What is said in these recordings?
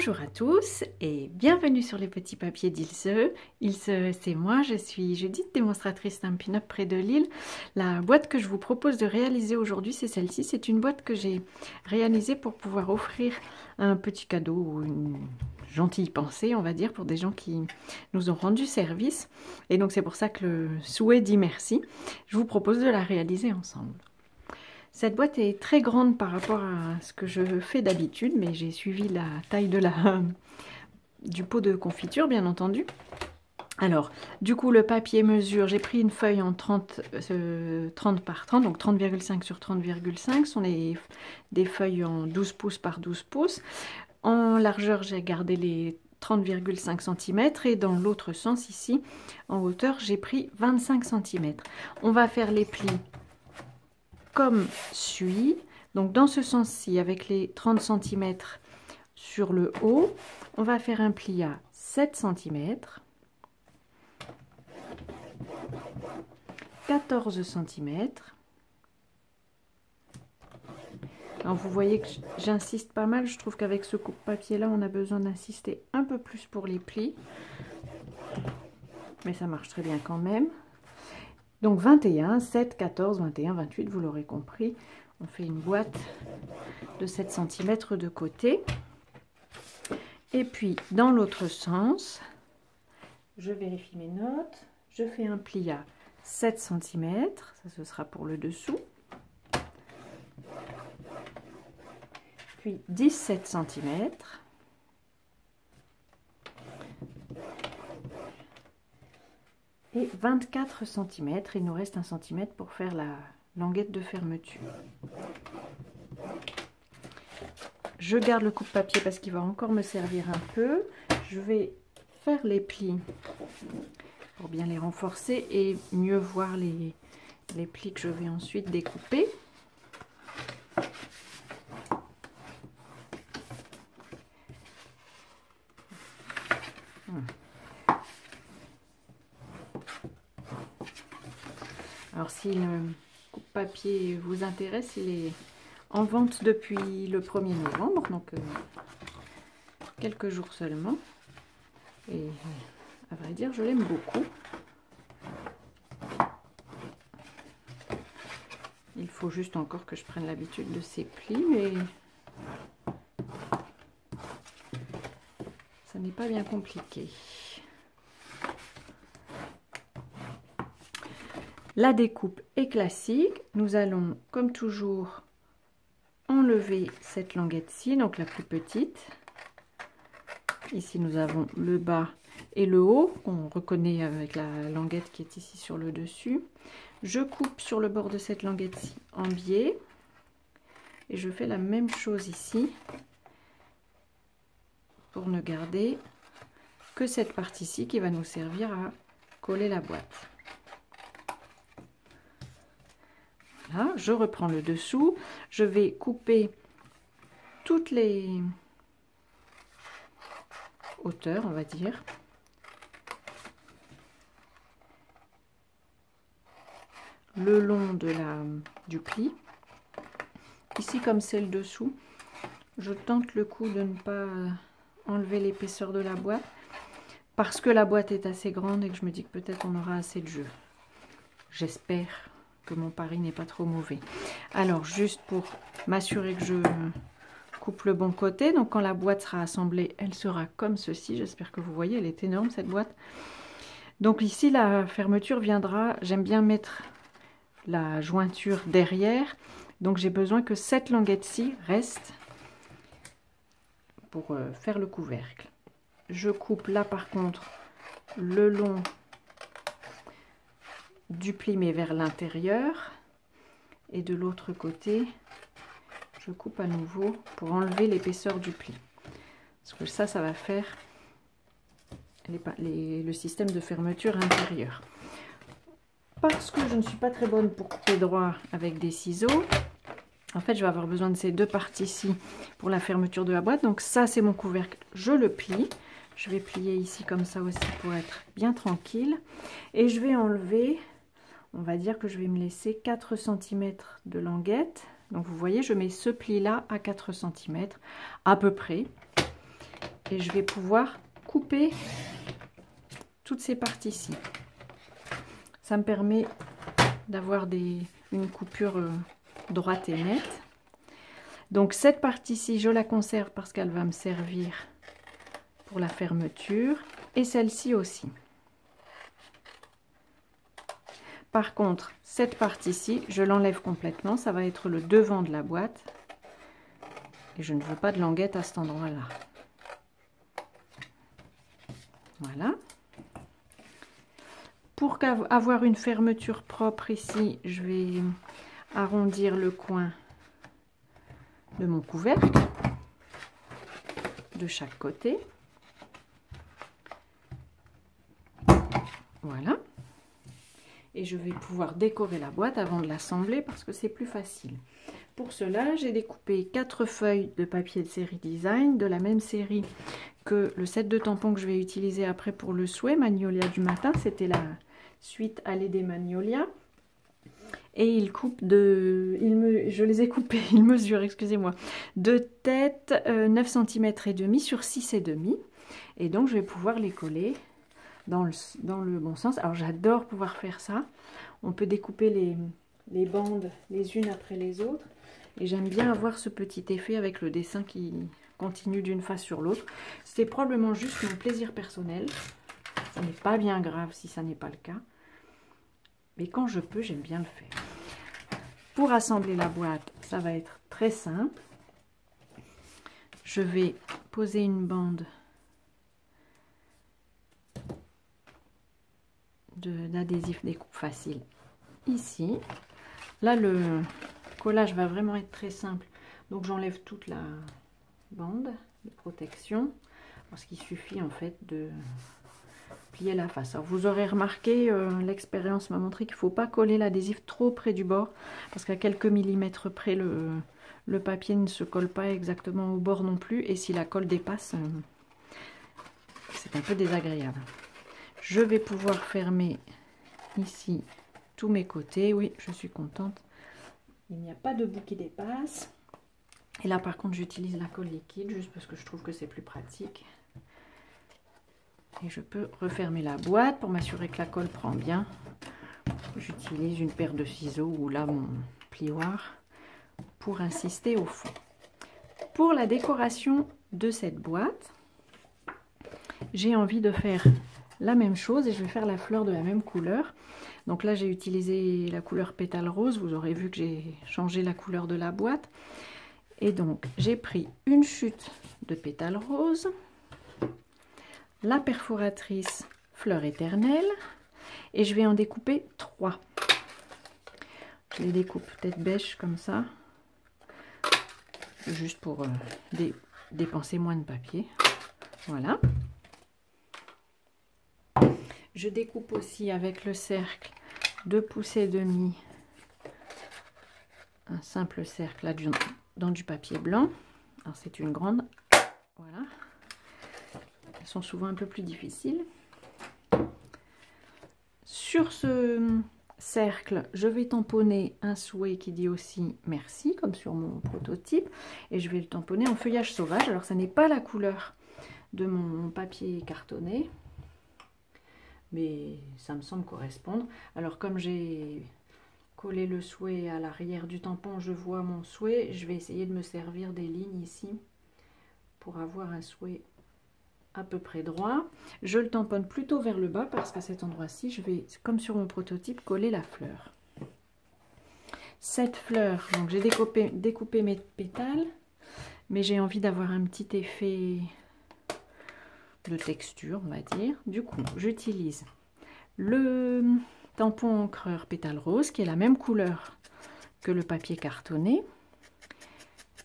Bonjour à tous et bienvenue sur les petits papiers d'Ilse. Ilse, c'est moi, je suis Judith, démonstratrice Stampin' Up près de Lille. La boîte que je vous propose de réaliser aujourd'hui, c'est celle-ci. C'est une boîte que j'ai réalisée pour pouvoir offrir un petit cadeau ou une gentille pensée, on va dire, pour des gens qui nous ont rendu service. Et donc c'est pour ça que le souhait dit merci. Je vous propose de la réaliser ensemble. Cette boîte est très grande par rapport à ce que je fais d'habitude, mais j'ai suivi la taille de du pot de confiture, bien entendu. Alors, du coup, le papier mesure, j'ai pris une feuille en 30 par 30, donc 30,5 sur 30,5. Ce sont des feuilles en 12 pouces par 12 pouces. En largeur, j'ai gardé les 30,5 cm et dans l'autre sens, ici, en hauteur, j'ai pris 25 cm. On va faire les plis comme suit. Donc dans ce sens-ci, avec les 30 cm sur le haut, on va faire un pli à 7 cm, 14 cm. Alors vous voyez que j'insiste pas mal, je trouve qu'avec ce coupe-papier là, on a besoin d'insister un peu plus pour les plis. Mais ça marche très bien quand même. Donc 21, 7, 14, 21, 28, vous l'aurez compris. On fait une boîte de 7 cm de côté. Et puis, dans l'autre sens, je vérifie mes notes. Je fais un pli à 7 cm. Ça, ce sera pour le dessous. Puis 17 cm. Et 24 cm. Il nous reste 1 cm pour faire la languette de fermeture. Je garde le coupe-papier parce qu'il va encore me servir un peu. Je vais faire les plis pour bien les renforcer et mieux voir les plis que je vais ensuite découper. Alors si le coupe-papier vous intéresse, il est en vente depuis le 1er novembre, donc quelques jours seulement. Et à vrai dire, je l'aime beaucoup. Il faut juste encore que je prenne l'habitude de ces plis, mais ça n'est pas bien compliqué. La découpe est classique. Nous allons, comme toujours, enlever cette languette-ci, donc la plus petite. Ici, nous avons le bas et le haut, qu'on reconnaît avec la languette qui est ici sur le dessus. Je coupe sur le bord de cette languette-ci en biais. Et je fais la même chose ici, pour ne garder que cette partie-ci qui va nous servir à coller la boîte. Là, je reprends le dessous, je vais couper toutes les hauteurs, on va dire. Le long du pli. Ici, comme c'est le dessous, je tente le coup de ne pas enlever l'épaisseur de la boîte parce que la boîte est assez grande et que je me dis que peut-être on aura assez de jeu. J'espère que mon pari n'est pas trop mauvais. Alors, juste pour m'assurer que je coupe le bon côté, donc quand la boîte sera assemblée, elle sera comme ceci. J'espère que vous voyez, elle est énorme cette boîte. Donc ici, la fermeture viendra, j'aime bien mettre la jointure derrière, donc j'ai besoin que cette languette-ci reste pour faire le couvercle. Je coupe là par contre le long du pli mais vers l'intérieur et de l'autre côté je coupe à nouveau pour enlever l'épaisseur du pli parce que ça va faire le système de fermeture intérieure. Parce que je ne suis pas très bonne pour couper droit avec des ciseaux, en fait je vais avoir besoin de ces deux parties-ci pour la fermeture de la boîte. Donc ça c'est mon couvercle, je le plie. Je vais plier ici comme ça aussi pour être bien tranquille. Et je vais enlever, on va dire que je vais me laisser 4 cm de languette. Donc vous voyez, je mets ce pli là à 4 cm à peu près. et je vais pouvoir couper toutes ces parties-ci. Ça me permet d'avoir une coupure droite et nette. Donc cette partie-ci, je la conserve parce qu'elle va me servir pour la fermeture, et celle-ci aussi. Par contre, cette partie-ci, je l'enlève complètement, ça va être le devant de la boîte. Et je ne veux pas de languette à cet endroit-là. Voilà. Pour avoir une fermeture propre ici, je vais arrondir le coin de mon couvercle de chaque côté. Voilà. Et je vais pouvoir décorer la boîte avant de l'assembler parce que c'est plus facile. Pour cela, j'ai découpé 4 feuilles de papier de série Design, de la même série que le set de tampons que je vais utiliser après pour le souhait, Magnolia du matin. C'était la suite allée des Magnolia. Et il coupe je les ai coupés, il mesure, excusez-moi, de tête 9 cm et demi sur 6,5. Et donc je vais pouvoir les coller dans le bon sens. Alors j'adore pouvoir faire ça. On peut découper les bandes les unes après les autres. Et j'aime bien avoir ce petit effet avec le dessin qui continue d'une face sur l'autre. C'est probablement juste mon plaisir personnel. Ce n'est pas bien grave si ça n'est pas le cas. Mais quand je peux, j'aime bien le faire. Pour assembler la boîte, ça va être très simple. Je vais poser une bande d'adhésif découpe facile ici. Là, le collage va vraiment être très simple. Donc, j'enlève toute la bande de protection parce qu'il suffit en fait de plier la face. Alors, vous aurez remarqué, l'expérience m'a montré qu'il ne faut pas coller l'adhésif trop près du bord parce qu'à quelques millimètres près, le papier ne se colle pas exactement au bord non plus. Et si la colle dépasse, c'est un peu désagréable. Je vais pouvoir fermer ici tous mes côtés. Oui, je suis contente. Il n'y a pas de bout qui dépasse. Et là, par contre, j'utilise la colle liquide juste parce que je trouve que c'est plus pratique. Et je peux refermer la boîte pour m'assurer que la colle prend bien. J'utilise une paire de ciseaux ou là mon plioir pour insister au fond. Pour la décoration de cette boîte, j'ai envie de faire la même chose et je vais faire la fleur de la même couleur. Donc là, j'ai utilisé la couleur pétale rose. Vous aurez vu que j'ai changé la couleur de la boîte. Et donc, j'ai pris une chute de pétale rose, la perforatrice fleur éternelle et je vais en découper 3. Je les découpe peut-être beige comme ça, juste pour dépenser moins de papier. Voilà. Je découpe aussi avec le cercle 2 pouces et demi, un simple cercle là dans du papier blanc. Alors c'est une grande, voilà. Elles sont souvent un peu plus difficiles. Sur ce cercle, je vais tamponner un souhait qui dit aussi merci, comme sur mon prototype, et je vais le tamponner en feuillage sauvage. Alors ça n'est pas la couleur de mon papier cartonné, mais ça me semble correspondre. Alors comme j'ai collé le souhait à l'arrière du tampon, je vois mon souhait, je vais essayer de me servir des lignes ici pour avoir un souhait à peu près droit. Je le tamponne plutôt vers le bas parce qu'à cet endroit-ci, je vais, comme sur mon prototype, coller la fleur. Cette fleur, donc j'ai découpé mes pétales, mais j'ai envie d'avoir un petit effet de texture, on va dire. Du coup, j'utilise le tampon encreur pétale rose, qui est la même couleur que le papier cartonné.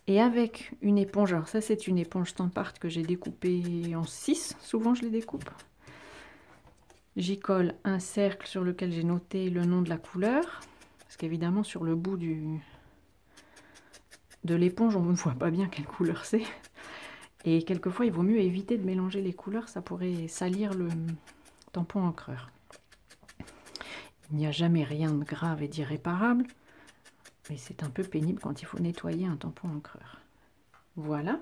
Et avec une éponge, alors ça c'est une éponge Stampart que j'ai découpée en 6, souvent je les découpe. J'y colle un cercle sur lequel j'ai noté le nom de la couleur, parce qu'évidemment sur le bout de l'éponge on ne voit pas bien quelle couleur c'est. Et quelquefois il vaut mieux éviter de mélanger les couleurs, ça pourrait salir le tampon encreur. Il n'y a jamais rien de grave et d'irréparable. Mais c'est un peu pénible quand il faut nettoyer un tampon encreur. Voilà.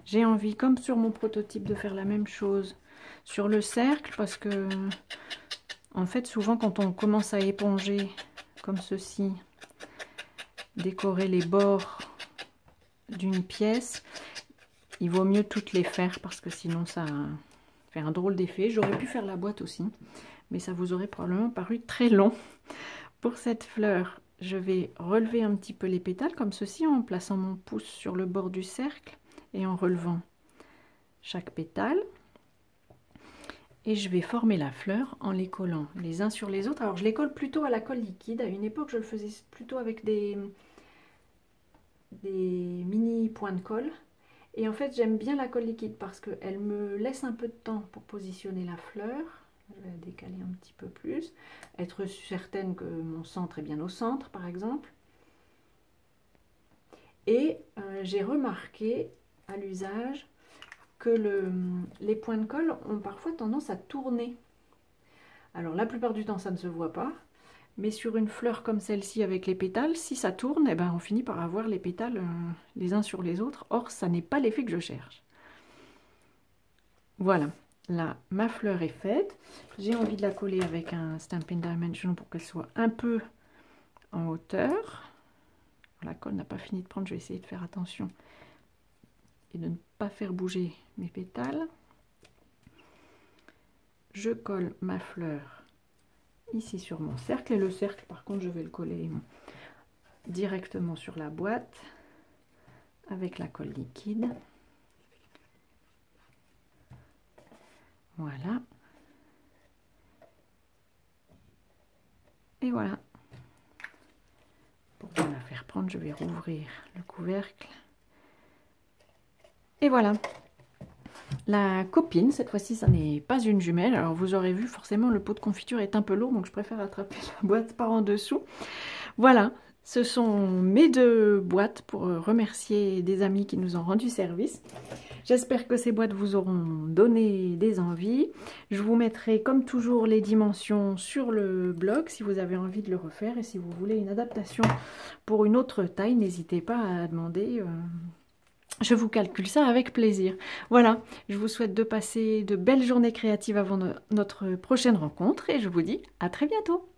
J'ai envie, comme sur mon prototype, de faire la même chose sur le cercle parce que, en fait, souvent quand on commence à éponger comme ceci, décorer les bords d'une pièce, il vaut mieux toutes les faire parce que sinon ça fait un drôle d'effet. J'aurais pu faire la boîte aussi, mais ça vous aurait probablement paru très long. Pour cette fleur, je vais relever un petit peu les pétales comme ceci en plaçant mon pouce sur le bord du cercle et en relevant chaque pétale. Et je vais former la fleur en les collant les uns sur les autres. Alors je les colle plutôt à la colle liquide. À une époque, je le faisais plutôt avec des mini points de colle. Et en fait, j'aime bien la colle liquide parce qu'elle me laisse un peu de temps pour positionner la fleur. Je vais la décaler un petit peu plus. Être certaine que mon centre est bien au centre, par exemple. Et j'ai remarqué à l'usage que les points de colle ont parfois tendance à tourner. Alors la plupart du temps ça ne se voit pas, mais sur une fleur comme celle-ci avec les pétales, si ça tourne, eh ben, on finit par avoir les pétales les uns sur les autres. Or ça n'est pas l'effet que je cherche. Voilà, là ma fleur est faite. J'ai envie de la coller avec un Stampin' Dimension pour qu'elle soit un peu en hauteur. La colle n'a pas fini de prendre, je vais essayer de faire attention et de ne pas faire bouger mes pétales. Je colle ma fleur ici sur mon cercle, et le cercle par contre je vais le coller directement sur la boîte avec la colle liquide. Voilà. Et voilà. Pour bien la faire prendre, je vais rouvrir le couvercle. Et voilà. La copine, cette fois-ci, ça n'est pas une jumelle. Alors vous aurez vu, forcément, le pot de confiture est un peu lourd, donc je préfère attraper la boîte par en dessous. Voilà, ce sont mes deux boîtes pour remercier des amis qui nous ont rendu service. J'espère que ces boîtes vous auront donné des envies. Je vous mettrai comme toujours les dimensions sur le blog si vous avez envie de le refaire. Et si vous voulez une adaptation pour une autre taille, n'hésitez pas à demander. Je vous calcule ça avec plaisir. Voilà, je vous souhaite de passer de belles journées créatives avant notre prochaine rencontre. Et je vous dis à très bientôt.